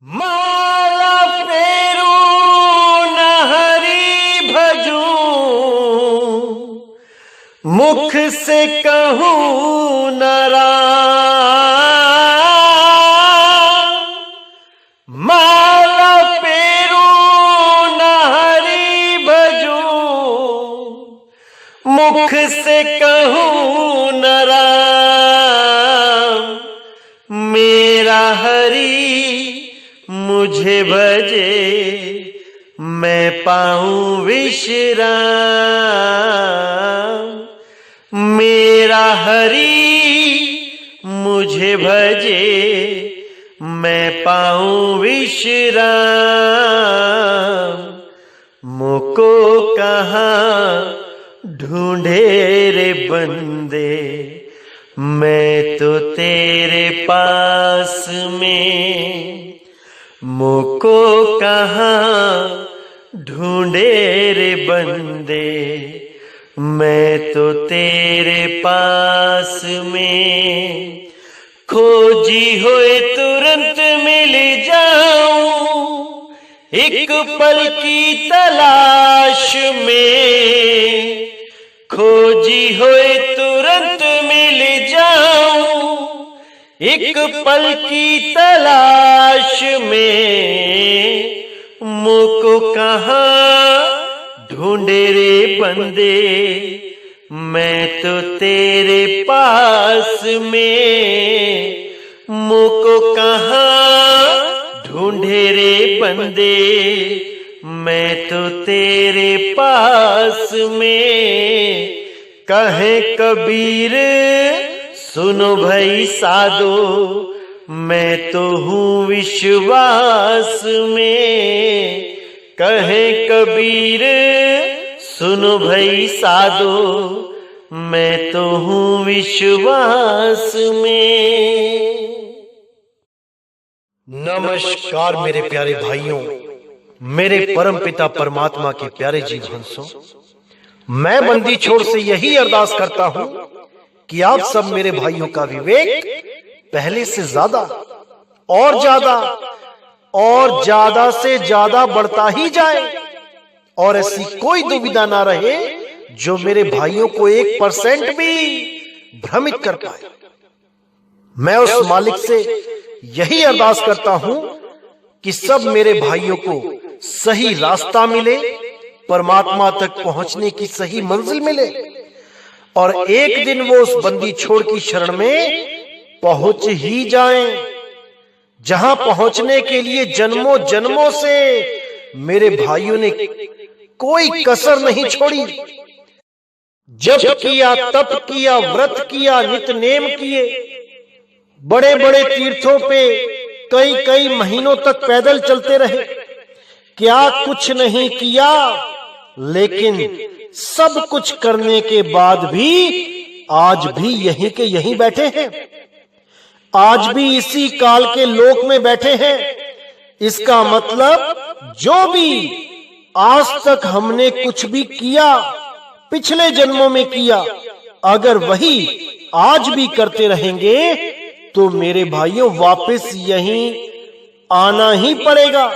माला फेरू न हरि भजू, मुख से कहूं न राम। माला फेरू न हरि भजू, मुख से कहूं न राम। मेरा हरि मुझे भजे, मैं पाऊं विश्राम। मेरा हरि मुझे भजे, मैं पाऊं विश्राम। मुझको कहाँ ढूंढे रे बंदे, मैं तो तेरे पास में। मुझको कहाँ ढूंढे रे बंदे, मैं तो तेरे पास में। खोजी होए तुरंत मिल जाऊं, एक पल की तलाश में। खोजी होए तुरंत मिल जाऊं, एक पल की तलाश में। मुझको कहाँ ढूंढे रे बंदे, मैं तो तेरे पास में। मुझको कहाँ ढूंढे रे बंदे, मैं तो तेरे पास में। कहे कबीर सुनो भाई साधो, मैं तो हूँ विश्वास में। कहे कबीर सुनो भाई साधो, मैं तो हूँ विश्वास में। नमस्कार मेरे प्यारे भाइयों, मेरे परम पिता परमात्मा के प्यारे जीव हंसों। मैं बंदी छोड़ से यही अरदास करता हूं कि आप सब मेरे भाइयों का विवेक पहले से ज्यादा और ज्यादा से ज्यादा बढ़ता ही जाए, और ऐसी कोई दुविधा ना रहे जो मेरे भाइयों को 1% भी भ्रमित कर पाए। मैं उस मालिक से यही अरदास करता हूं कि सब मेरे भाइयों को सही रास्ता मिले, परमात्मा तक पहुंचने की सही मंजिल मिले, और एक दिन वो उस बंदी छोड़ की शरण में पहुंच ही जाएं, जहां पहुंचने के लिए जन्मों जन्मों से मेरे भाइयों ने कोई कसर नहीं छोड़ी। जप किया, तप किया, व्रत किया, नित नेम किए, बड़े बड़े तीर्थों पे कई कई महीनों तक पैदल चलते रहे। क्या कुछ नहीं किया, लेकिन सब कुछ करने के बाद भी आज भी यहीं के यहीं बैठे हैं। आज भी इसी काल के लोक में बैठे हैं। इसका मतलब जो भी आज तक हमने कुछ भी किया, पिछले जन्मों में किया, अगर वही आज भी करते रहेंगे तो मेरे भाइयों वापस यहीं आना ही पड़ेगा।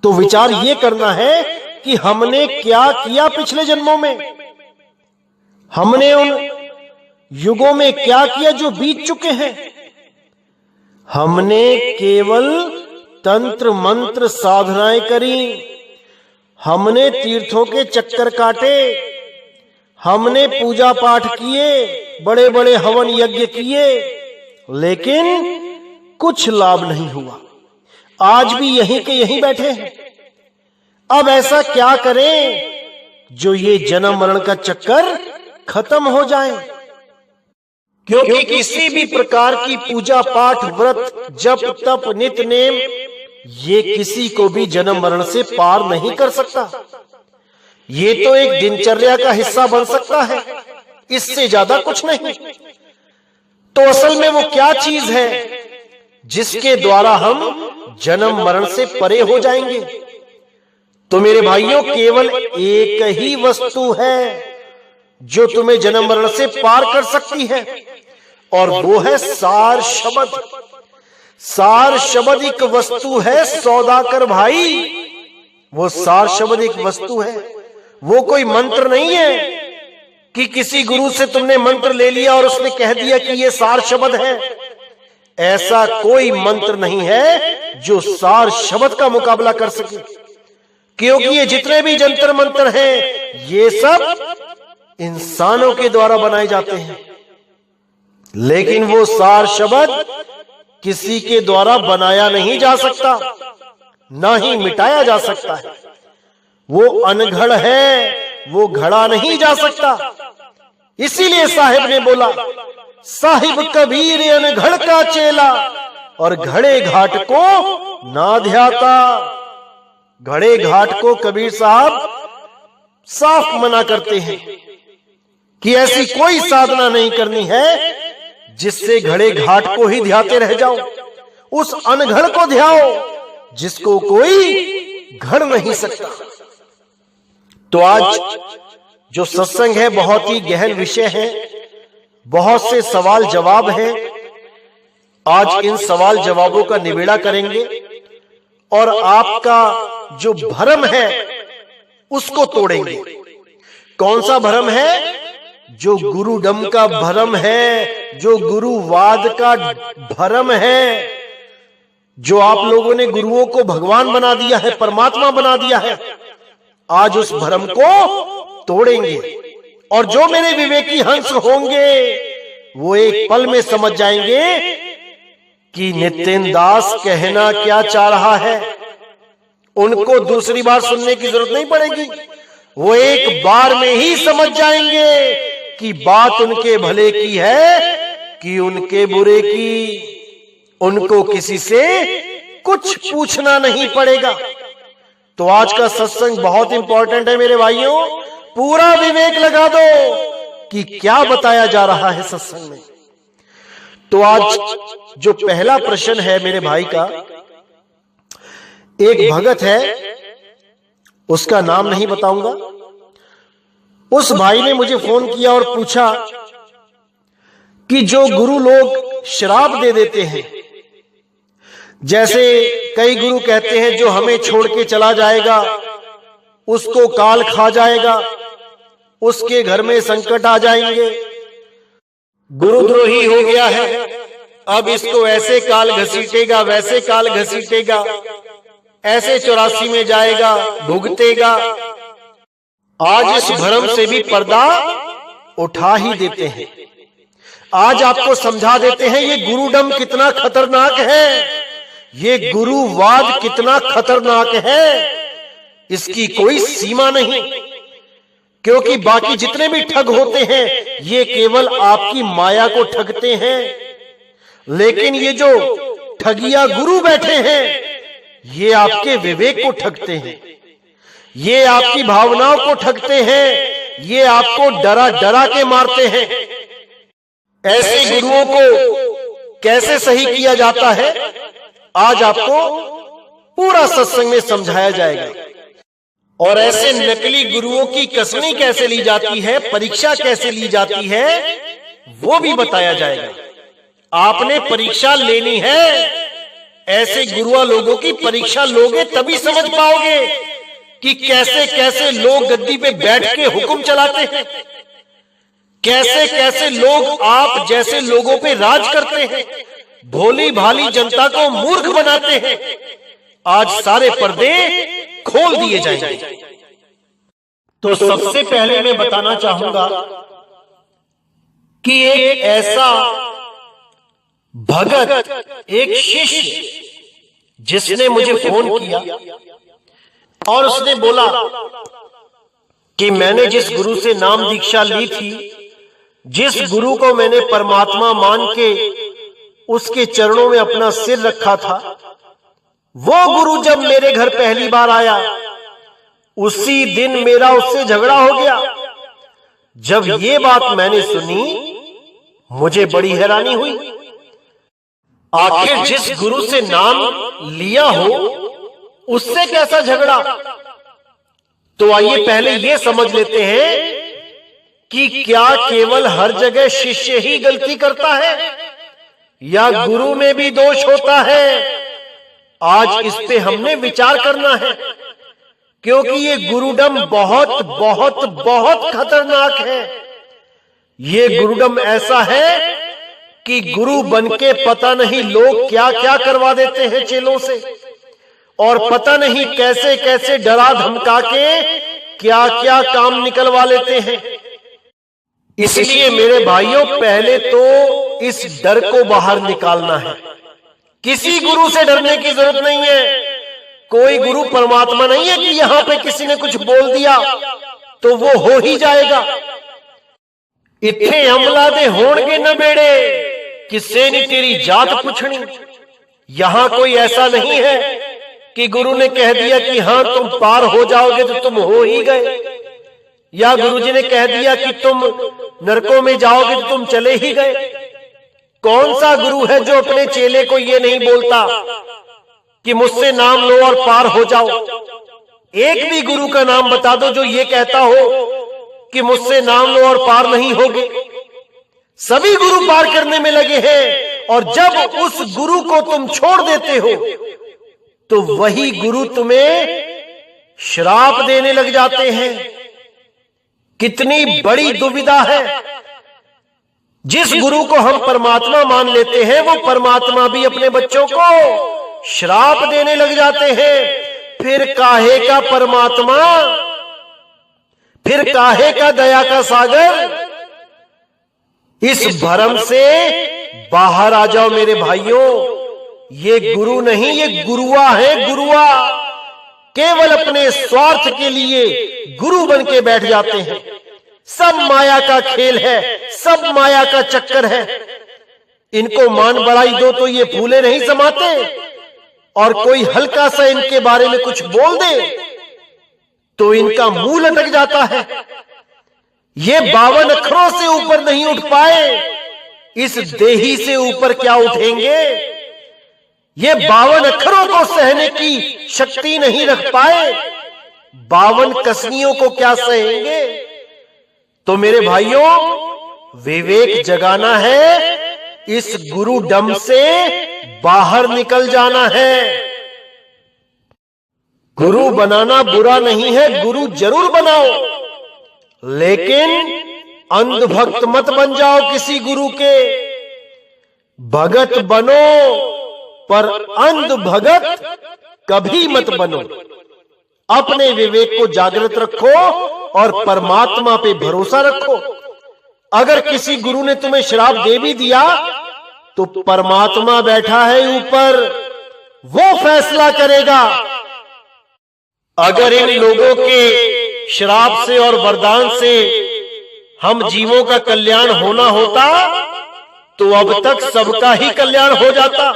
तो विचार ये करना है कि हमने क्या किया पिछले जन्मों में, हमने उन युगों में क्या किया जो बीत चुके हैं। हमने केवल तंत्र मंत्र साधनाएं करी, हमने तीर्थों के चक्कर काटे, हमने पूजा पाठ किए, बड़े बड़े हवन यज्ञ किए, लेकिन कुछ लाभ नहीं हुआ। आज भी यहीं के यहीं बैठे हैं। अब ऐसा क्या करें जो ये जन्म मरण का चक्कर खत्म हो जाए, क्योंकि किसी भी प्रकार की पूजा पाठ, व्रत, जप, तप, नित नेम, ये किसी को भी जन्म मरण से पार नहीं कर सकता। ये तो एक दिनचर्या का हिस्सा बन सकता है, इससे ज्यादा कुछ नहीं। तो असल में वो क्या चीज है जिसके द्वारा हम जन्म मरण से परे हो जाएंगे? तो मेरे भाइयों, केवल एक ही वस्तु है जो तुम्हें जन्म मरण से पार कर सकती है, और वो है सार शब्द। सार शब्द एक वस्तु है सौदाकर भाई, वो सार शब्द एक वस्तु है, वो कोई मंत्र नहीं है कि किसी गुरु से तुमने मंत्र ले लिया और उसने कह दिया कि ये सार शब्द है। ऐसा कोई मंत्र नहीं है जो सार शब्द का मुकाबला कर सके, क्योंकि ये जितने भी जंतर मंत्र हैं ये सब इंसानों के द्वारा बनाए जाते हैं, लेकिन वो सार शब्द किसी के द्वारा बनाया नहीं जा सकता, ना ही मिटाया जा सकता है। वो अनघड़ है, वो घड़ा नहीं जा सकता। इसीलिए साहिब ने बोला, साहिब कबीर अनघड़ का चेला और घड़े घाट को ना ध्याता। घड़े घाट को कबीर साहब साफ मना करते हैं कि ऐसी कोई साधना नहीं करनी है जिससे घड़े घाट को ही ध्याते रह जाओ। उस अनघड़ को ध्याओ जिसको कोई घड़ नहीं सकता। तो आज जो सत्संग है बहुत ही गहन विषय है, बहुत से सवाल जवाब हैं। आज इन सवाल जवाबों का निबेड़ा करेंगे और आपका जो भ्रम है उसको तोड़ेंगे। कौन सा भ्रम है? जो गुरुडम का भ्रम है, जो गुरुवाद का भ्रम है, जो आप लोगों ने गुरुओं को भगवान बना दिया है, परमात्मा बना दिया है। आज उस भ्रम को तोड़ेंगे और जो मेरे विवेकी हंस होंगे वो एक पल में समझ जाएंगे कि नितिन दास कहना क्या चाह रहा है। उनको दूसरी बार सुनने की जरूरत नहीं पड़ेगी, वो एक बार में ही समझ जाएंगे कि बात उनके भले की है कि उनके बुरे की। उनको किसी से कुछ पूछना नहीं पड़ेगा। तो आज का सत्संग बहुत इंपॉर्टेंट है मेरे भाइयों। पूरा विवेक लगा दो कि क्या बताया जा रहा है सत्संग में। तो आज जो पहला प्रश्न है मेरे भाई का, एक भगत है, उसका नाम नहीं बताऊंगा। उस भाई ने मुझे फोन किया और पूछा कि जो गुरु लोग श्राप दे देते हैं, जैसे कई गुरु कहते हैं जो हमें छोड़ के चला जाएगा उसको काल खा जाएगा, उसके घर में संकट आ जाएंगे, गुरुद्रोही हो गया है, अब इसको ऐसे काल घसीटेगा, वैसे काल घसीटेगा, ऐसे 84 में जाएगा, भुगतेगा। आज इस भ्रम से भी पर्दा उठा ही देते हैं। आज आपको समझा देते हैं ये गुरुडम कितना खतरनाक है, ये गुरुवाद कितना खतरनाक है। इसकी कोई सीमा नहीं, क्योंकि बाकी जितने भी ठग होते हैं ये केवल आपकी माया को ठगते हैं, लेकिन ये जो ठगिया गुरु बैठे हैं ये आपके विवेक को ठगते हैं, ये आपकी भावनाओं को ठगते हैं, ये आपको डरा डरा के मारते हैं। ऐसे गुरुओं को कैसे सही किया जाता है आज आपको पूरा सत्संग में समझाया जाएगा। और ऐसे नकली गुरुओं की कसनी कैसे ली जाती है, परीक्षा कैसे ली जाती है, वो भी बताया जाएगा। आपने परीक्षा लेनी है, ऐसे गुरुआ लोगों की परीक्षा लोगे तभी समझ पाओगे कि कैसे कैसे लोग गद्दी पे बैठ के हुक्म चलाते हैं, कैसे कैसे लोग आप जैसे लोगों पे राज करते हैं, भोली भाली जनता को मूर्ख बनाते हैं। आज सारे पर्दे खोल दिए जाएंगे। तो सबसे पहले मैं बताना चाहूंगा कि एक ऐसा भगत, एक शिष्य जिसने मुझे फोन किया और उसने बोला कि मैंने जिस गुरु से नाम दीक्षा ली थी, जिस गुरु को मैंने परमात्मा मान के उसके चरणों में अपना सिर रखा था, वो गुरु जब मेरे घर पहली बार आया उसी दिन मेरा उससे झगड़ा हो गया। जब ये बात मैंने सुनी मुझे बड़ी हैरानी हुई। आखिर जिस गुरु से नाम लिया हो उससे कैसा झगड़ा। तो आइए पहले ये समझ लेते हैं कि क्या केवल हर जगह शिष्य ही गलती करता है या गुरु में भी दोष होता है? आज इस पे हमने विचार करना है, क्योंकि ये गुरुडम बहुत बहुत बहुत खतरनाक है। ये गुरुडम ऐसा है कि गुरु बनके पता नहीं लोग क्या क्या करवा देते हैं चेलों से, और पता नहीं कैसे कैसे डरा धमका के क्या क्या काम निकलवा लेते हैं। इसलिए मेरे भाइयों, पहले तो इस डर को बाहर निकालना है। किसी गुरु से डरने की जरूरत नहीं है। कोई गुरु परमात्मा नहीं है कि यहां पे किसी ने कुछ बोल दिया तो वो हो ही जाएगा। इतने हमला दे होणगे न बेड़े, किससे नहीं तेरी जात पूछनी। यहां कोई ऐसा नहीं है कि गुरु ने कह दिया कि हाँ तुम पार हो जाओगे तो तुम हो ही गए, या गुरुजी ने कह दिया कि तुम नरकों में जाओगे तो तुम चले ही गए। कौन सा गुरु है जो अपने चेले को ये नहीं बोलता कि मुझसे नाम लो और पार हो जाओ? एक भी गुरु का नाम बता दो जो ये कहता हो कि मुझसे नाम लो और पार नहीं होगे। सभी गुरु पार करने में लगे हैं, और जब उस गुरु को तुम छोड़ देते हो तो वही गुरु तुम्हें श्राप देने लग जाते हैं। कितनी बड़ी दुविधा है। जिस गुरु को हम परमात्मा मान लेते हैं वो परमात्मा भी अपने बच्चों को श्राप देने लग जाते हैं। फिर काहे का परमात्मा, फिर काहे का दया का सागर? इस भ्रम से बाहर आ जाओ मेरे भाइयों। ये गुरु नहीं, ये गुरुआ है, गुरुआ। केवल अपने स्वार्थ के लिए गुरु बन के बैठ जाते हैं। सब माया का खेल है, सब माया का चक्कर है। इनको मान बढ़ाई दो तो ये फूले नहीं समाते, और कोई हल्का सा इनके बारे में कुछ बोल दे तो इनका मुंह लटक जाता है। ये 52 अक्षरों से ऊपर नहीं उठ पाए, इस देही से ऊपर क्या उठेंगे? ये 52 अक्षरों को सहने की शक्ति नहीं रख पाए, 52 कसनियों को क्या सहेंगे? तो मेरे भाइयों, विवेक जगाना है, इस गुरु डम से बाहर निकल जाना है। गुरु बनाना बुरा नहीं है, गुरु जरूर बनाओ, लेकिन अंधभक्त मत बन जाओ किसी गुरु के। भगत बनो, पर अंध भगत कभी मत बनो। अपने विवेक को जागृत रखो और परमात्मा पे भरोसा रखो। अगर किसी गुरु ने तुम्हें श्राप दे भी दिया तो परमात्मा बैठा है ऊपर, वो फैसला करेगा। अगर इन लोगों के श्राप से और वरदान से हम जीवों का कल्याण होना होता तो अब तक सबका ही कल्याण हो जाता,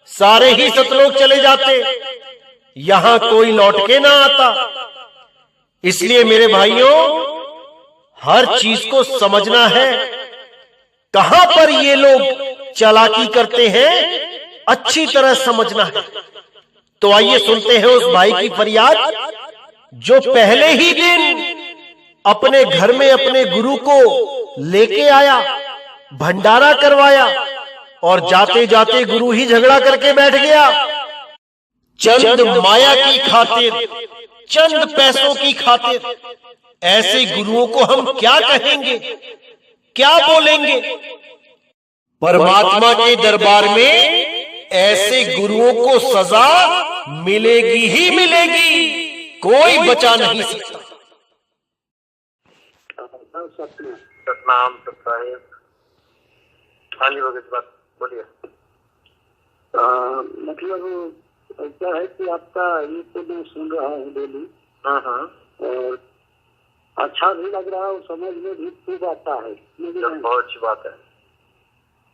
सारे ही सतलोक चले जाते, यहां कोई लौट के ना आता। इसलिए मेरे भाइयों, हर चीज को समझना है। कहां पर ये लोग चालाकी करते हैं अच्छी तरह समझना है। तो आइए सुनते हैं उस भाई की फरियाद जो पहले ही दिन अपने घर में अपने गुरु को लेके आया, भंडारा करवाया, और जाते जाते गुरु ही झगड़ा करके बैठ गया। चंद माया की खातिर, चंद पैसों की खातिर ऐसे गुरुओं को हम क्या कहेंगे, क्या बोलेंगे? परमात्मा के दरबार में ऐसे गुरुओं को सजा मिलेगी ही मिलेगी, कोई बचा नहीं सकता। सतनाम सत्साहिब। हाँ जी भगत बात बोलिए। मतलब ऐसा है कि आपका ये तो मैं सुन रहा हूँ डेली। हाँ हाँ। और अच्छा भी लग रहा है और समझ में भी खूब आता है। बहुत अच्छी बात है।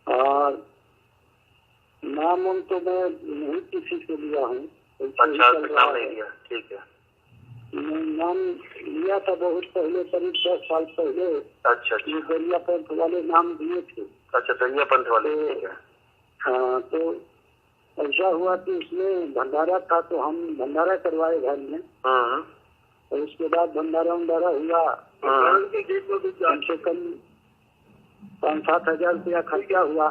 और नाम तो मैं नहीं किसी से लिया हूँ। अच्छा, नाम नहीं लिया, ठीक है। नाम लिया था बहुत पहले, करीब 10 साल पहले। अच्छा, ये दरिया पंथ वाले नाम दिए थे। अच्छा, दरिया पंथ वाले, ठीक है। हाँ, तो ऐसा हुआ कि उसमें भंडारा था तो हम भंडारा करवाए घर में। और उसके बाद भंडारा हुआ, कम से कम 5-7 हजार रुपया खर्चा हुआ।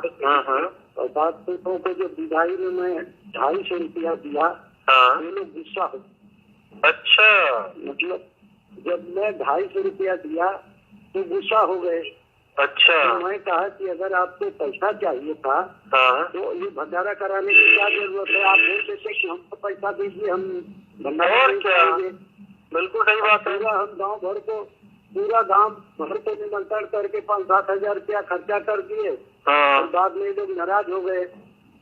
और बात पुरुषों को जो विदाई में मैं 250 रुपया दिया, हाँ। वो लोग गुस्सा हो। अच्छा, मतलब जब मैं 250 रुपया दिया तो गुस्सा हो गए। अच्छा। तो मैं कहा कि अगर आपको पैसा चाहिए था, हाँ। तो ये भंडारा कराने की क्या जरूरत है? आप बोल देते कि हमको पैसा दीजिए, हम भंडारा और क्या? कराएंगे। बिल्कुल सही बात है। पूरा हम पूरा गांव भर को निमंत्रण करके 5-7 हजार रुपया खर्चा कर दिए। हाँ। और बाद में लोग नाराज हो गए,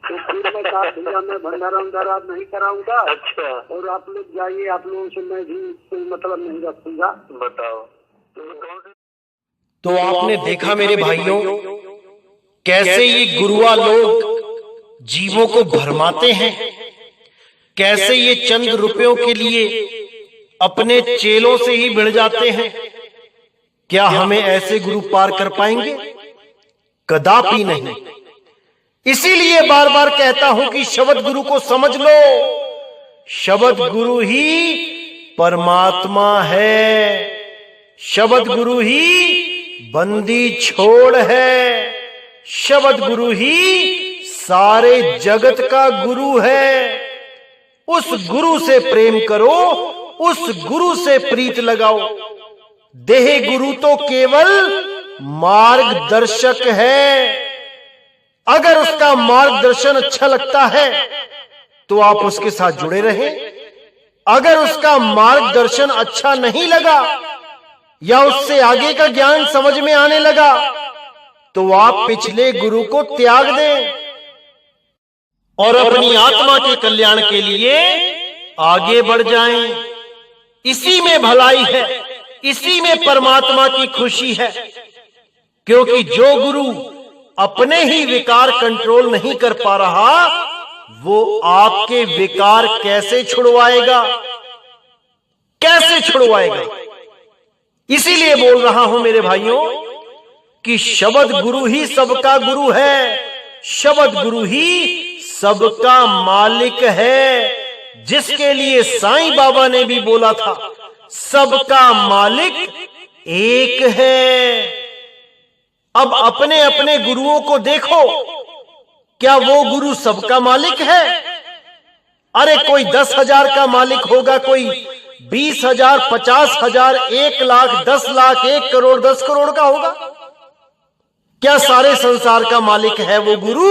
तो फिर मैं कहा भैया मैं भंडारा नहीं कराऊंगा। अच्छा। और आप लोग जाइए, आप लोगों से मैं भी कोई मतलब नहीं रखूंगा। बताओ। तो आपने देखा मेरे भाइयों, कैसे ये गुरुआ लोग जीवों को भरमाते हैं, कैसे ये चंद रुपयों के लिए अपने चेलों से ही भिड़ जाते हैं। क्या हमें ऐसे गुरु पार कर पाएंगे? कदापि नहीं। इसीलिए बार बार कहता हूं कि शब्द गुरु को समझ लो। शब्द गुरु ही परमात्मा है, शब्द गुरु ही बंदी छोड़ है, शब्द गुरु ही सारे जगत का गुरु है। उस गुरु से प्रेम करो, उस गुरु से प्रीत लगाओ। देह गुरु तो केवल मार्गदर्शक है। अगर उसका मार्गदर्शन अच्छा लगता है तो आप उसके साथ जुड़े रहें। अगर उसका मार्गदर्शन अच्छा नहीं लगा या उससे आगे का ज्ञान समझ में आने लगा तो आप पिछले गुरु को त्याग दें और अपनी आत्मा के कल्याण के लिए आगे बढ़ जाएं। इसी में भलाई है, इसी में परमात्मा की खुशी है। क्योंकि जो गुरु अपने ही विकार कंट्रोल नहीं कर पा रहा, वो आपके विकार कैसे छुड़वाएगा? कैसे छुड़वाएगा? इसीलिए बोल रहा हूं मेरे भाइयों कि शब्द गुरु ही सबका गुरु है, शब्द गुरु ही सबका मालिक है। जिसके लिए साईं बाबा ने भी बोला था, सबका मालिक एक है। अब अपने अपने गुरुओं को देखो, क्या वो गुरु सबका मालिक है? अरे कोई 10,000 का मालिक होगा, कोई 20,000, 50,000, 1 लाख, 10 लाख, 1 करोड़, 10 करोड़ का होगा। क्या सारे संसार का मालिक है वो गुरु?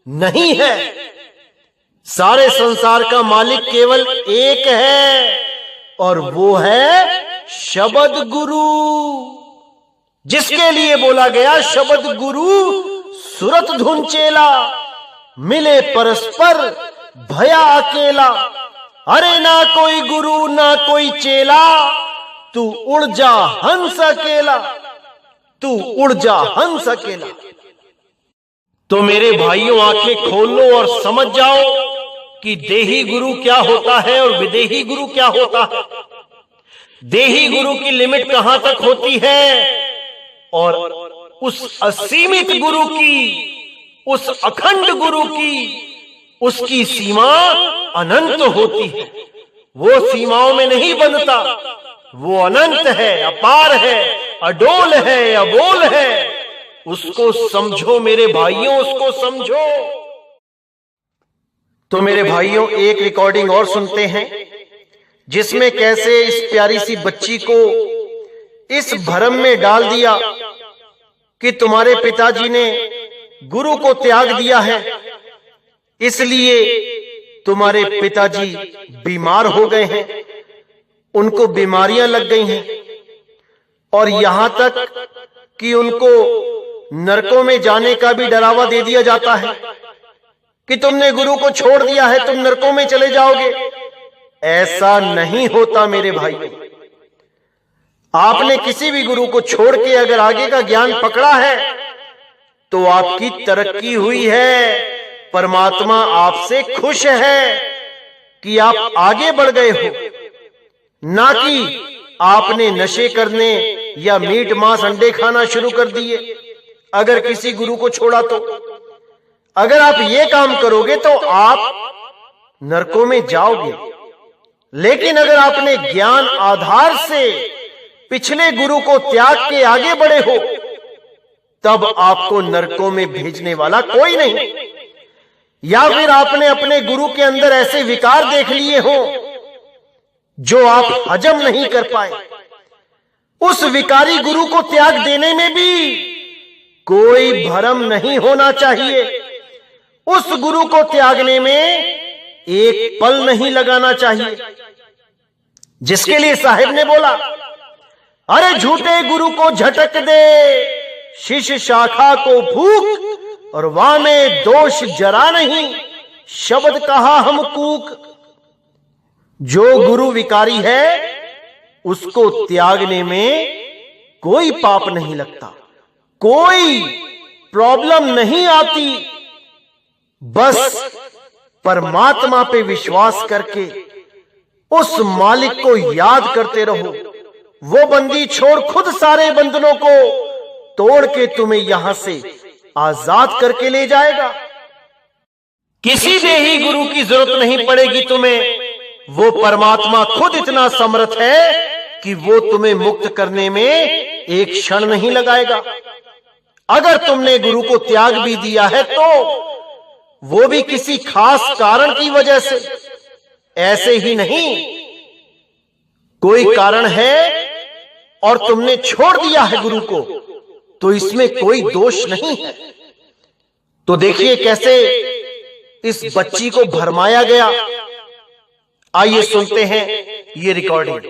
नहीं है। सारे संसार का मालिक केवल एक है और वो है शब्द गुरु। जिसके लिए बोला गया शब्द गुरु सुरत धुन चेला, मिले परस्पर भया अकेला। अरे ना कोई गुरु ना कोई चेला, तू उड़ जा हंस अकेला, तू उड़ जा हंस अकेला। तो मेरे भाइयों, आंखें खोल लो और समझ जाओ कि देही गुरु क्या होता है और विदेही गुरु क्या होता है। देही गुरु की लिमिट कहां तक होती है और उस असीमित गुरु की, उस अखंड गुरु की, उसकी सीमा अनंत होती है। वो सीमाओं में नहीं बंधता, वो अनंत है, अपार है, अडोल है, अबोल है। उसको समझो मेरे भाइयों, उसको समझो। तो मेरे भाइयों, एक रिकॉर्डिंग और सुनते हैं जिसमें कैसे इस प्यारी सी बच्ची को इस भ्रम में डाल दिया कि तुम्हारे पिताजी ने गुरु को त्याग दिया है, इसलिए तुम्हारे पिताजी बीमार हो गए हैं, उनको बीमारियां लग गई हैं और यहां तक कि उनको नरकों में जाने का भी डरावा दे दिया जाता है कि तुमने गुरु को छोड़ दिया है, तुम नरकों में चले जाओगे। ऐसा नहीं होता मेरे भाई। आपने किसी भी गुरु को छोड़ के अगर आगे का ज्ञान पकड़ा है तो आपकी तरक्की हुई है। परमात्मा आपसे खुश है कि आप आगे बढ़ गए हो, ना कि आपने नशे करने या मीट मांस अंडे खाना शुरू कर दिए अगर किसी गुरु को छोड़ा तो। अगर आप ये काम करोगे तो आप नरकों में जाओगे, लेकिन अगर आपने ज्ञान आधार से पिछले गुरु को त्याग के आगे बढ़े हो तब आपको नरकों में भेजने वाला कोई नहीं। या फिर आपने अपने गुरु के अंदर ऐसे विकार देख लिए हो जो आप हजम नहीं कर पाए, उस विकारी गुरु को त्याग देने में भी कोई भरम नहीं होना चाहिए। उस गुरु को त्यागने में एक पल नहीं लगाना चाहिए। जिसके लिए साहिब ने बोला, अरे झूठे गुरु को झटक दे, शिष्य शाखा को भूख, और वहां में दोष जरा नहीं, शब्द कहा हम कूक। जो गुरु विकारी है उसको त्यागने में कोई पाप नहीं लगता, कोई प्रॉब्लम नहीं आती। बस परमात्मा पे विश्वास करके उस मालिक को याद करते रहो। वो बंदी छोड़ खुद सारे बंधनों को तोड़ के तुम्हें यहां से आजाद करके ले जाएगा। किसी देही गुरु की जरूरत नहीं पड़ेगी तुम्हें। वो परमात्मा खुद इतना समर्थ है कि वो तुम्हें मुक्त करने में एक क्षण नहीं लगाएगा। अगर तुमने गुरु को त्याग भी दिया है तो वो भी किसी खास कारण की वजह से, ऐसे ही नहीं। कोई कारण है और तुमने छोड़ दिया है गुरु को, तो इसमें कोई दोष नहीं है। तो देखिए कैसे इस बच्ची को भरमाया गया। आइए सुनते हैं ये रिकॉर्डिंग।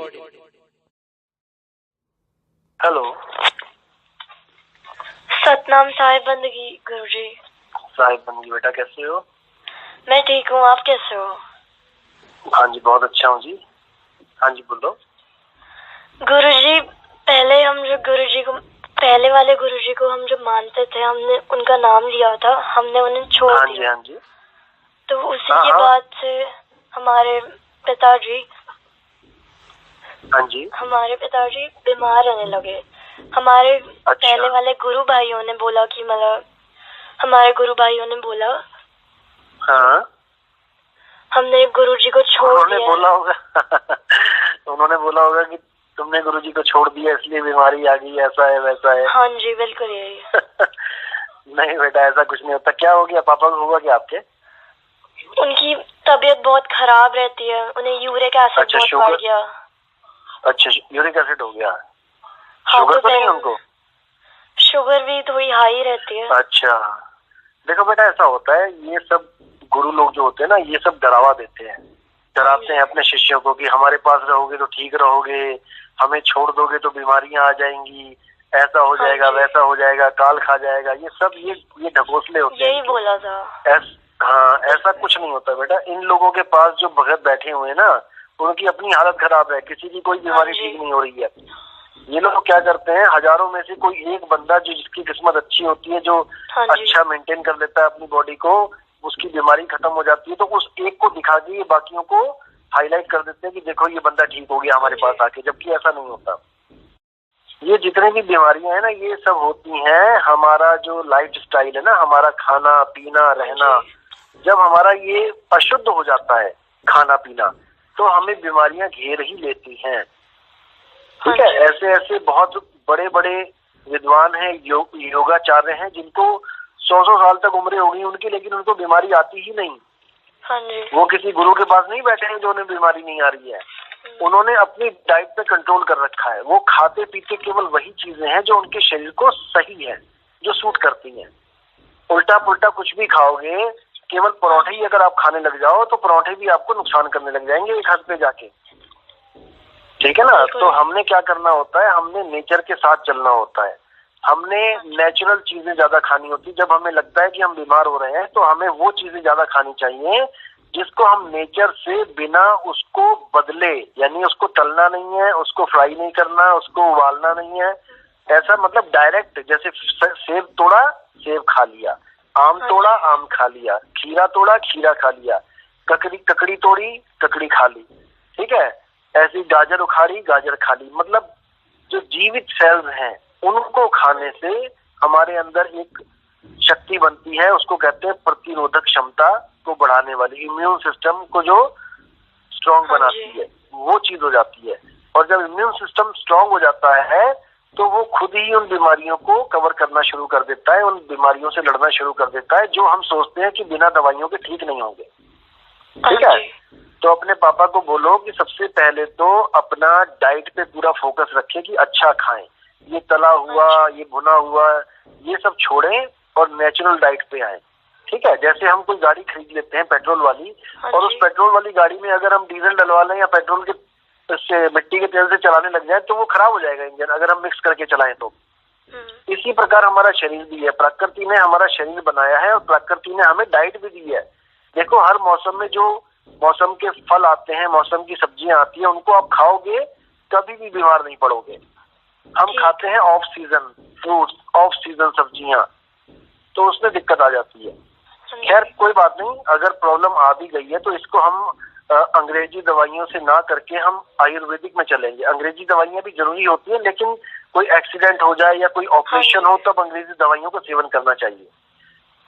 हेलो, सतनाम साहिब बंदगी गुरुजी। साहिब बंदगी बेटा, कैसे हो? मैं ठीक हूँ, आप कैसे हो? हाँ जी, बहुत अच्छा हूँ जी। हाँ जी, बोलो। गुरुजी, पहले हम जो गुरुजी को, पहले वाले गुरुजी को हम जो मानते थे, हमने उनका नाम लिया था, हमने उन्हें छोड़ हाँ जी, दिया। हाँ जी। तो उसी के बाद से हमारे पिताजी बीमार रहने लगे। हमारे पहले वाले गुरु भाइयों ने बोला कि मतलब हमारे गुरु भाइयों ने बोला, हाँ, हमने गुरुजी को छोड़ दिया। उन्होंने बोला होगा कि तुमने गुरुजी को छोड़ दिया इसलिए बीमारी आ गई, ऐसा है वैसा है। हाँ जी, बिल्कुल यही। नहीं बेटा, ऐसा कुछ नहीं होता। क्या हो गया? पापा को हुआ क्या आपके? उनकी तबीयत बहुत खराब रहती है, उन्हें यूरिक एसिड बहुत बढ़ गया। अच्छा, यूरिक एसिड हो गया। हाँ, शुगर तो नहीं उनको? शुगर भी थोड़ी हाई रहती है। अच्छा, देखो बेटा, ऐसा होता है, ये सब गुरु लोग जो होते हैं ना, ये सब डरावा देते हैं, डराते हैं अपने शिष्यों को कि हमारे पास रहोगे तो ठीक रहोगे, हमें छोड़ दोगे तो बीमारियां आ जाएंगी, ऐसा हो जाएगा, वैसा हो जाएगा, काल खा जाएगा। ये सब ये ढकोसले होते हैं। यही बोला था। हाँ, ऐसा कुछ नहीं होता बेटा। इन लोगों के पास जो भगत बैठे हुए हैं ना, उनकी अपनी हालत खराब है, किसी की कोई बीमारी ठीक नहीं हो रही है। ये लोग क्या करते हैं, हजारों में से कोई एक बंदा जो जिसकी किस्मत अच्छी होती है, जो अच्छा मेंटेन कर लेता है अपनी बॉडी को, उसकी बीमारी खत्म हो जाती है, तो उस एक को दिखा के ये बाकियों को हाईलाइट कर देते हैं कि देखो ये बंदा ठीक हो गया हमारे पास आके, जबकि ऐसा नहीं होता। ये जितने भी बीमारियां हैं ना, ये सब होती हैं हमारा जो लाइफ स्टाइल है ना, हमारा खाना पीना रहना। जब हमारा ये अशुद्ध हो जाता है खाना पीना, तो हमें बीमारियां घेर ही लेती हैं। ठीक है, ऐसे ऐसे बहुत बड़े बड़े विद्वान हैं, योगाचार्य हैं, जिनको 100 साल तक उम्र होगी उनकी, लेकिन उनको बीमारी आती ही नहीं। वो किसी गुरु के पास नहीं बैठे हैं जो उन्हें बीमारी नहीं आ रही है। उन्होंने अपनी डाइट पे कंट्रोल कर रखा है। वो खाते पीते केवल वही चीजें हैं जो उनके शरीर को सही है, जो सूट करती हैं। उल्टा पुल्टा कुछ भी खाओगे, केवल परोठे ही अगर आप खाने लग जाओ तो परोठे भी आपको नुकसान करने लग जाएंगे एक हद पे जाके। ठीक है ना? तो हमने क्या करना होता है, हमने नेचर के साथ चलना होता है, हमने नेचुरल चीजें ज्यादा खानी होती है। जब हमें लगता है कि हम बीमार हो रहे हैं तो हमें वो चीजें ज्यादा खानी चाहिए जिसको हम नेचर से बिना उसको बदले, यानी उसको तलना नहीं है, उसको फ्राई नहीं करना, उसको उबालना नहीं है। ऐसा मतलब डायरेक्ट, जैसे सेब तोड़ा सेब खा लिया, आम तोड़ा आम खा लिया, खीरा तोड़ा खीरा खा लिया, ककड़ी तोड़ी ककड़ी खा ली। ठीक है, ऐसी गाजर उखाड़ी गाजर खा ली। मतलब जो जीवित सेल्स हैं उनको खाने से हमारे अंदर एक शक्ति बनती है, उसको कहते हैं प्रतिरोधक क्षमता को बढ़ाने वाली, इम्यून सिस्टम को जो स्ट्रॉन्ग बनाती है, वो चीज हो जाती है। और जब इम्यून सिस्टम स्ट्रॉन्ग हो जाता है तो वो खुद ही उन बीमारियों को कवर करना शुरू कर देता है, उन बीमारियों से लड़ना शुरू कर देता है जो हम सोचते हैं कि बिना दवाइयों के ठीक नहीं होंगे। ठीक है, तो अपने पापा को बोलो कि सबसे पहले तो अपना डाइट पे पूरा फोकस रखें कि अच्छा खाएं, ये तला हुआ, ये भुना हुआ, ये सब छोड़ें और नेचुरल डाइट पे आए। ठीक है, जैसे हम कोई गाड़ी खरीद लेते हैं पेट्रोल वाली, और उस पेट्रोल वाली गाड़ी में अगर हम डीजल डलवा लें या पेट्रोल के से मिट्टी के तेल से चलाने लग जाए तो वो खराब हो जाएगा इंजन, अगर हम मिक्स करके चलाएं तो। इसी प्रकार हमारा शरीर भी है, प्रकृति ने हमारा शरीर बनाया है और प्रकृति ने हमें डाइट भी दी है। देखो हर मौसम में जो मौसम के फल आते हैं, मौसम की सब्जियां आती हैं, उनको आप खाओगे कभी भी बीमार नहीं पड़ोगे। हम खाते हैं off season fruits, off season सब्जियां, तो उसमें दिक्कत आ जाती है। खैर कोई बात नहीं, अगर प्रॉब्लम आ भी गई है तो इसको हम अंग्रेजी दवाइयों से ना करके हम आयुर्वेदिक में चलेंगे। अंग्रेजी दवाइयां भी जरूरी होती है, लेकिन कोई एक्सीडेंट हो जाए या कोई ऑपरेशन हो तब अंग्रेजी दवाइयों का सेवन करना चाहिए।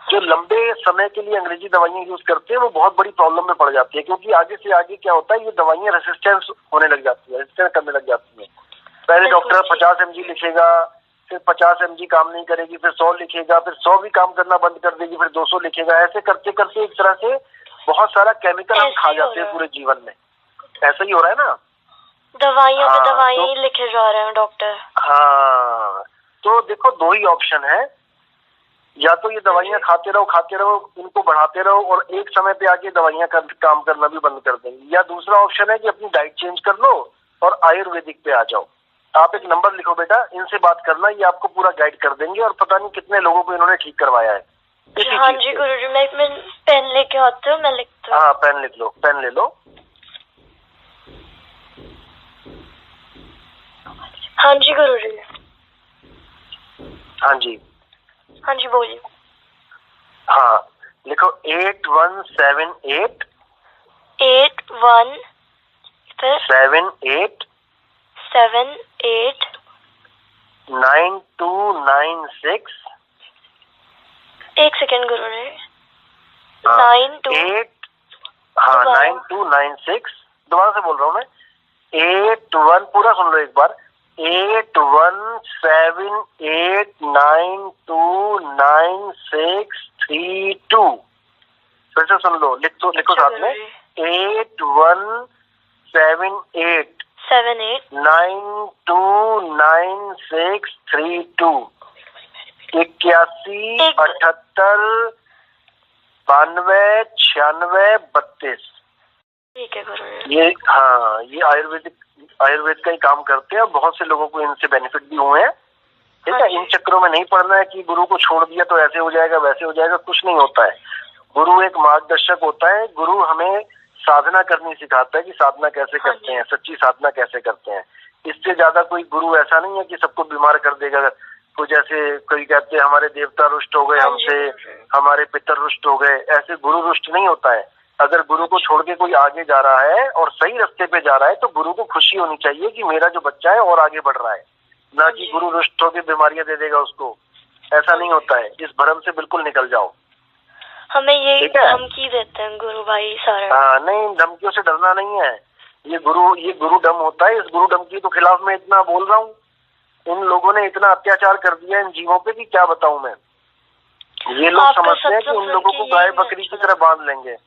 जो लंबे समय के लिए अंग्रेजी दवाइयां यूज करते हैं वो बहुत बड़ी प्रॉब्लम में पड़ जाती है, क्योंकि आगे से आगे क्या होता है, ये दवाइयां रेसिस्टेंस होने लग जाती है, रेसिस्टेंस करने लग जाती है। पहले डॉक्टर 50 mg लिखेगा, फिर 50 mg काम नहीं करेगी, फिर 100 लिखेगा, फिर 100 भी काम करना बंद कर देगी, फिर 200 लिखेगा। ऐसे करते करते एक तरह से बहुत सारा केमिकल हम खा जाते हैं पूरे जीवन में। ऐसा ही हो रहा है ना, दवाइयों पे दवाइयां ही लिखे जा रहे हैं डॉक्टर। हाँ, तो देखो दो ही ऑप्शन है, या तो ये दवाइयां खाते रहो, इनको बढ़ाते रहो और एक समय पे आके दवाइयां काम करना भी बंद कर देंगी, या दूसरा ऑप्शन है कि अपनी डाइट चेंज कर लो और आयुर्वेदिक पे आ जाओ। आप एक नंबर लिखो बेटा, इनसे बात करना, ये आपको पूरा गाइड कर देंगे और पता नहीं कितने लोगों को इन्होंने ठीक करवाया है। हाँ जी गुरुजी, मैं पेन लेके आती हूँ, मैं लिखती हूँ। हाँ पेन लिख लो, पेन ले लो। हाँ जी गुरुजी। हाँ जी, हाँ जी बोलिए। हाँ लिखो 8178 81 फिर 78 78 9296। एक सेकेंड गुरुजी। 9296। दोबारा से बोल रहा हूँ मैं, 81 पूरा सुन लो एक बार, 8178929632। फिर से सुन लो, लिखो साथ में 8178929632। 8178929632। ठीक है गुरुजी। ये हाँ, ये आयुर्वेद का ही काम करते हैं, बहुत से लोगों को इनसे बेनिफिट भी हुए हैं। ठीक है, इन चक्करों में नहीं पड़ना है कि गुरु को छोड़ दिया तो ऐसे हो जाएगा वैसे हो जाएगा, कुछ नहीं होता है। गुरु एक मार्गदर्शक होता है, गुरु हमें साधना करनी सिखाता है कि साधना कैसे करते हैं, सच्ची साधना कैसे करते हैं। इससे ज्यादा कोई गुरु ऐसा नहीं है कि सबको बीमार कर देगा। तो जैसे कोई कहते हैं हमारे देवता रुष्ट हो गए हमसे, हमारे पितर रुष्ट हो गए, ऐसे गुरु रुष्ट नहीं होता है। अगर गुरु को छोड़ के कोई आगे जा रहा है और सही रास्ते पे जा रहा है तो गुरु को खुशी होनी चाहिए कि मेरा जो बच्चा है और आगे बढ़ रहा है, ना कि गुरु रुष्ट होकर बीमारियां दे देगा उसको। ऐसा नहीं होता है, इस भ्रम से बिल्कुल निकल जाओ। हमें ये धमकी देते हैं गुरु भाई सारे। हाँ नहीं, धमकियों से डरना नहीं है, ये गुरु डम होता है। इस गुरु डम के तो खिलाफ मैं इतना बोल रहा हूँ। इन लोगों ने इतना अत्याचार कर दिया इन जीवों पे कि क्या बताऊं मैं। ये लोग समझते हैं कि उन लोगों को गाय बकरी की तरह बांध लेंगे।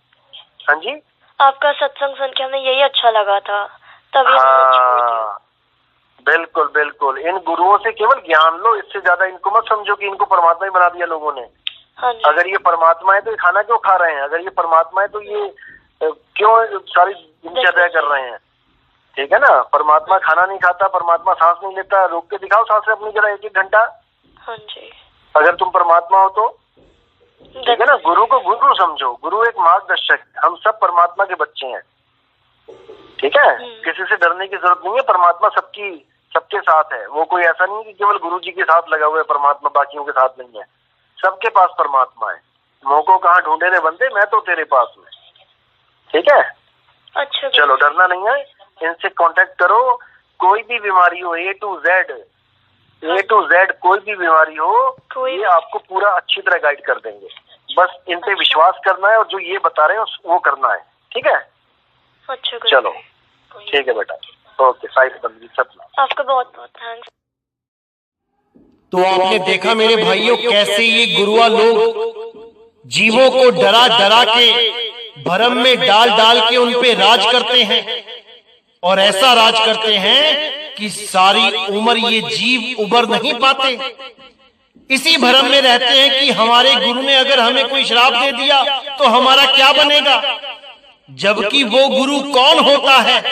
हाँ जी, आपका सत्संग सुन के हमें यही अच्छा लगा था, तभी हाँ बिल्कुल बिल्कुल। इन गुरुओं से केवल ज्ञान लो, इससे ज्यादा इनको मत समझो कि इनको परमात्मा ही बना दिया लोगों ने। हाँ जी। अगर ये परमात्मा है तो ये खाना क्यों खा रहे हैं? अगर ये परमात्मा है तो ये क्यों सारी दिनचर्या कर रहे हैं? ठीक है ना, परमात्मा खाना नहीं खाता, परमात्मा सांस नहीं लेता। रोक के दिखाओ सांस अपनी जरा 1-1 घंटा। हाँ जी। अगर तुम परमात्मा हो तो ठीक है ना। गुरु को गुरु समझो, गुरु एक मार्गदर्शक, हम सब परमात्मा के बच्चे हैं। ठीक है, किसी से डरने की जरूरत नहीं है, परमात्मा सबके साथ है। वो कोई ऐसा नहीं कि केवल गुरु जी के साथ लगा हुआ है परमात्मा, बाकियों के साथ नहीं है। सबके पास परमात्मा है। मोको कहाँ ढूंढे रे बंदे, मैं तो तेरे पास हूँ। ठीक है, अच्छा चलो डरना नहीं है, इनसे कांटेक्ट करो। कोई भी बीमारी हो, A to Z कोई भी बीमारी हो, ये आपको पूरा अच्छी तरह गाइड कर देंगे। बस इन पे विश्वास करना है और जो ये बता रहे हैं वो करना है। ठीक है, अच्छा चलो ठीक है बेटा, ओके। साई बंदगी सपना। आपका बहुत बहुत थैंक्स। तो आपने देखा मेरे भाइयों कैसे ये गुरुआ लोग जीवों को डरा डरा के भरम में डाल डाल के उन पे राज करते हैं, और ऐसा राज करते हैं कि सारी उम्र ये जीव उबर नहीं पाते। इसी भरम में रहते हैं कि हमारे गुरु ने अगर हमें कोई श्राप दे दिया तो हमारा क्या बनेगा, जबकि वो गुरु कौन होता है?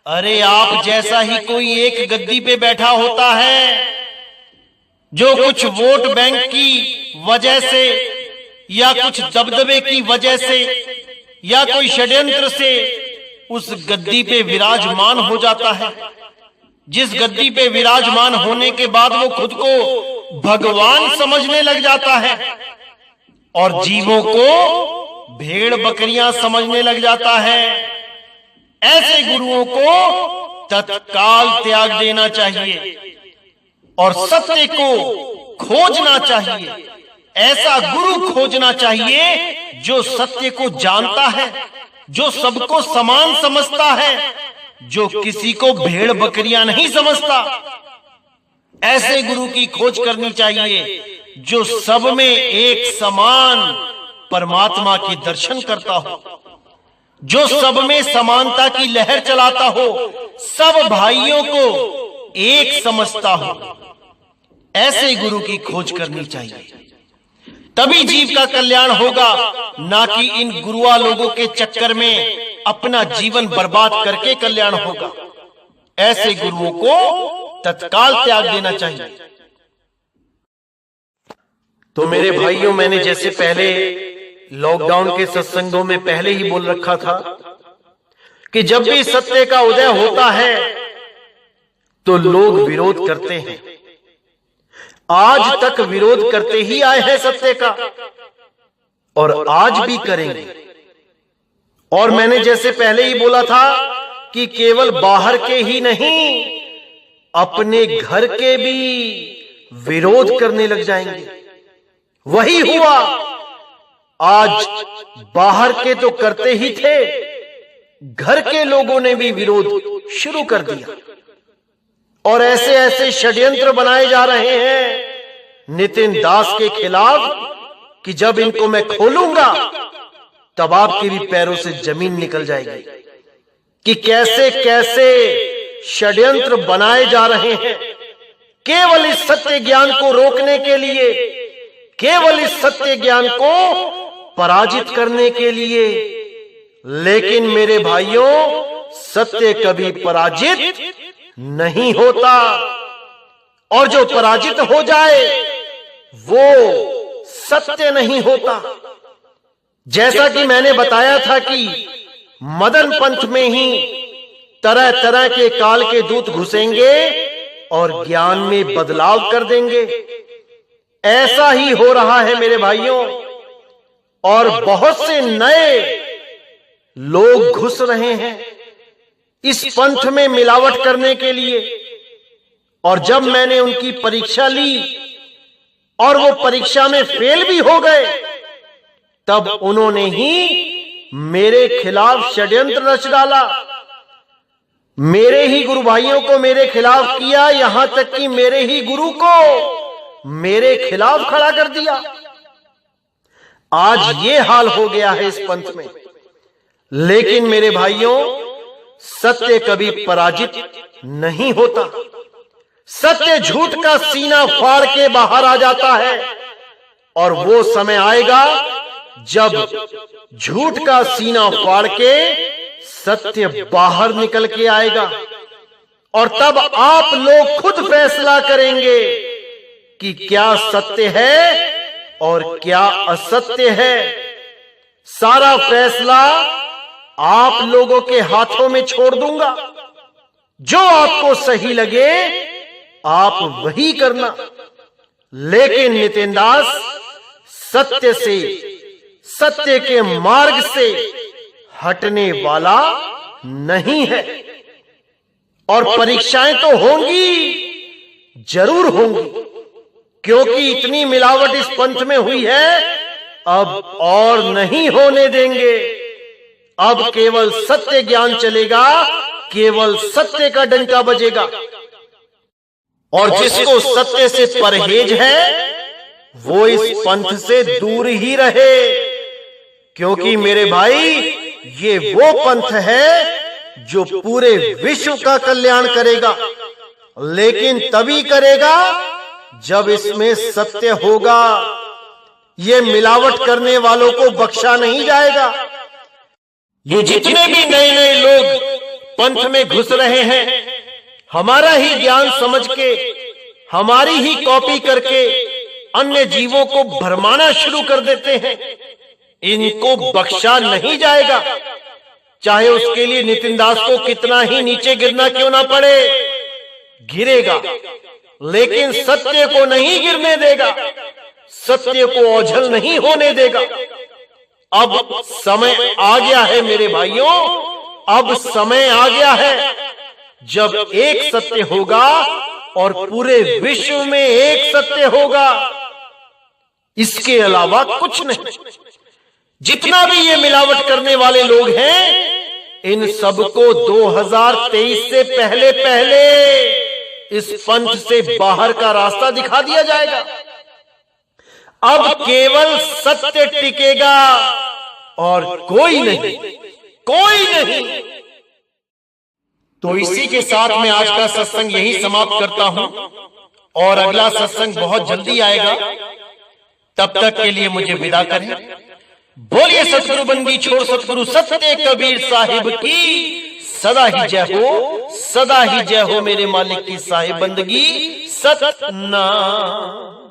अरे आप जैसा ही कोई एक गद्दी पे बैठा होता है जो कुछ वोट बैंक की वजह से या कुछ दबदबे की वजह से या कोई षड्यंत्र से उस गद्दी पे विराजमान हो जाता है, जिस गद्दी पे विराजमान होने के बाद वो खुद को भगवान समझने लग जाता है और जीवों को भेड़ बकरियां समझने लग जाता है। ऐसे गुरुओं को तत्काल त्याग देना चाहिए और सत्य को खोजना चाहिए। ऐसा गुरु खोजना चाहिए जो सत्य को जानता है, जो सबको समान समझता है, जो किसी को भेड़ बकरियां नहीं समझता। ऐसे गुरु की खोज करनी चाहिए जो सब में एक समान परमात्मा के दर्शन करता हो, जो सब में समानता की लहर चलाता हो, सब भाइयों को एक समझता हो। ऐसे गुरु की खोज करनी चाहिए, तभी जीव का कल्याण होगा, ना कि इन गुरुआ लोगों के चक्कर में अपना जीवन बर्बाद करके कल्याण होगा। ऐसे गुरुओं को तत्काल त्याग देना चाहिए। तो मेरे भाइयों, मैंने जैसे पहले लॉकडाउन के सत्संगों में पहले ही बोल रखा था कि जब भी सत्य का उदय होता है तो लोग विरोध करते हैं। आज तक विरोध करते ही आए हैं सत्य का और आज भी करेंगे। और मैंने जैसे पहले ही बोला था कि केवल बाहर के ही नहीं, अपने घर के भी विरोध करने लग जाएंगे। वही हुआ। आज बाहर के तो करते ही थे, घर के लोगों ने भी विरोध शुरू कर दिया और ऐसे ऐसे षड्यंत्र बनाए जा रहे हैं नितिन दास के खिलाफ कि जब इनको मैं खोलूंगा तब आपके भी पैरों से जमीन निकल जाएगी कि कैसे कैसे षड्यंत्र बनाए जा रहे हैं केवल इस सत्य ज्ञान को रोकने के लिए, केवल इस सत्य ज्ञान को पराजित करने के लिए। लेकिन मेरे भाइयों, सत्य कभी पराजित नहीं होता और जो पराजित हो जाए वो सत्य नहीं होता। जैसा कि मैंने बताया था कि मदन पंथ में ही तरह तरह के काल के दूत घुसेंगे और ज्ञान में बदलाव कर देंगे। ऐसा ही हो रहा है मेरे भाइयों, और बहुत से नए लोग घुस रहे हैं इस पंथ में मिलावट करने के लिए। और जब मैंने उनकी परीक्षा ली और वो परीक्षा में फेल भी हो गए, तब उन्होंने ही मेरे खिलाफ षड्यंत्र रच डाला, मेरे ही गुरु भाइयों को मेरे खिलाफ किया, यहां तक कि मेरे ही गुरु को मेरे खिलाफ खड़ा कर दिया। आज ये हाल हो गया है इस पंथ में। लेकिन मेरे भाइयों, सत्य कभी पराजित नहीं होता। सत्य झूठ का सीना फाड़ के बाहर आ जाता है और वो समय आएगा जब झूठ का सीना फाड़ के सत्य बाहर निकल के आएगा और तब आप लोग खुद फैसला करेंगे कि क्या सत्य है और क्या असत्य है। सारा फैसला आप लोगों के हाथों में छोड़ दूंगा। जो आपको सही लगे आप वही करना। लेकिन नितिन दास सत्य से, सत्य के मार्ग से हटने वाला नहीं है। और परीक्षाएं तो होंगी, जरूर होंगी, क्योंकि इतनी मिलावट इस पंथ में हुई है, अब और नहीं होने देंगे। अब केवल सत्य ज्ञान चलेगा, केवल सत्य का डंका बजेगा। और जिसको सत्य से परहेज है वो इस पंथ से दूर ही रहे, क्योंकि मेरे भाई ये वो पंथ है जो पूरे विश्व का कल्याण करेगा, लेकिन तभी करेगा जब इसमें सत्य होगा। ये मिलावट करने वालों को बख्शा नहीं जाएगा। ये जितने भी नए नए लोग पंथ में घुस रहे हैं, हमारा ही ज्ञान समझ के, हमारी ही कॉपी करके अन्य जीवों को भरमाना शुरू कर देते हैं, इनको बख्शा नहीं जाएगा, चाहे उसके लिए नितिन दास को कितना ही नीचे गिरना क्यों ना पड़े, गिरेगा, लेकिन सत्य को नहीं गिरने देगा, सत्य को ओझल नहीं होने देगा। अब समय आ गया है मेरे भाइयों, अब समय आ गया है जब एक सत्य होगा और पूरे विश्व में एक सत्य होगा, इसके अलावा कुछ नहीं। जितना भी ये मिलावट करने वाले लोग हैं, इन सबको 2023 से पहले पहले इस पंथ से बाहर का रास्ता दिखा दिया जाएगा। अब केवल सत्य टिकेगा और कोई नहीं, कोई नहीं। तो इसी के साथ मैं आज का सत्संग यही समाप्त करता हूं और अगला सत्संग बहुत जल्दी आएगा। तब तक के लिए मुझे विदा करें। बोलिए सतगुरु बंदी छोड़ सतगुरु सत्य कबीर साहिब की सदा ही जय हो, सदा ही जय हो मेरे मालिक की साहिब बंदगी सतनाम।